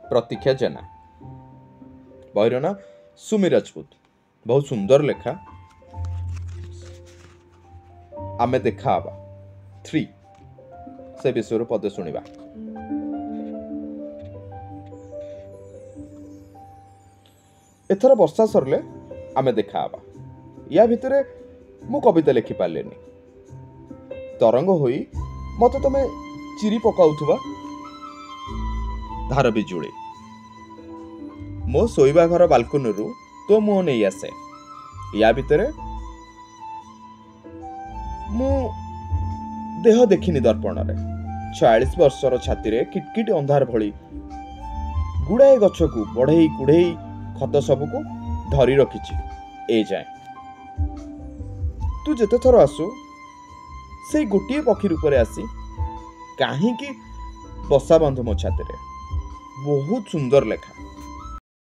प्रतीक्षा जेना। बहिर ना सुमी राजपूत। बहुत सुंदर लेखा। आमे देखा आबा 3 से विषय पदे शुणा। एथर वर्षा सरले आमे देखा आबा। या भितरे मु कविता लिखि पार्लेनी। तरंग होई मते तमे चिरी पकाउथुबा धार बिजुली। मो सोइबा घर बाल्कनी रु तो मुह नहीं आसे। या भितरे मु देह देखिनी दर्पण रे। 40 वर्षर छाती रे किटकिट अंधार भली गुड़ाए गछ को बढ़ई कुढ़ई खत सबको धरी रखिछि ए जाए। तू जेते थर आसु से गोटे पक्षी रूप में आसी कहीं बसा बांधु मो छाती रे। बहुत सुंदर लेखा।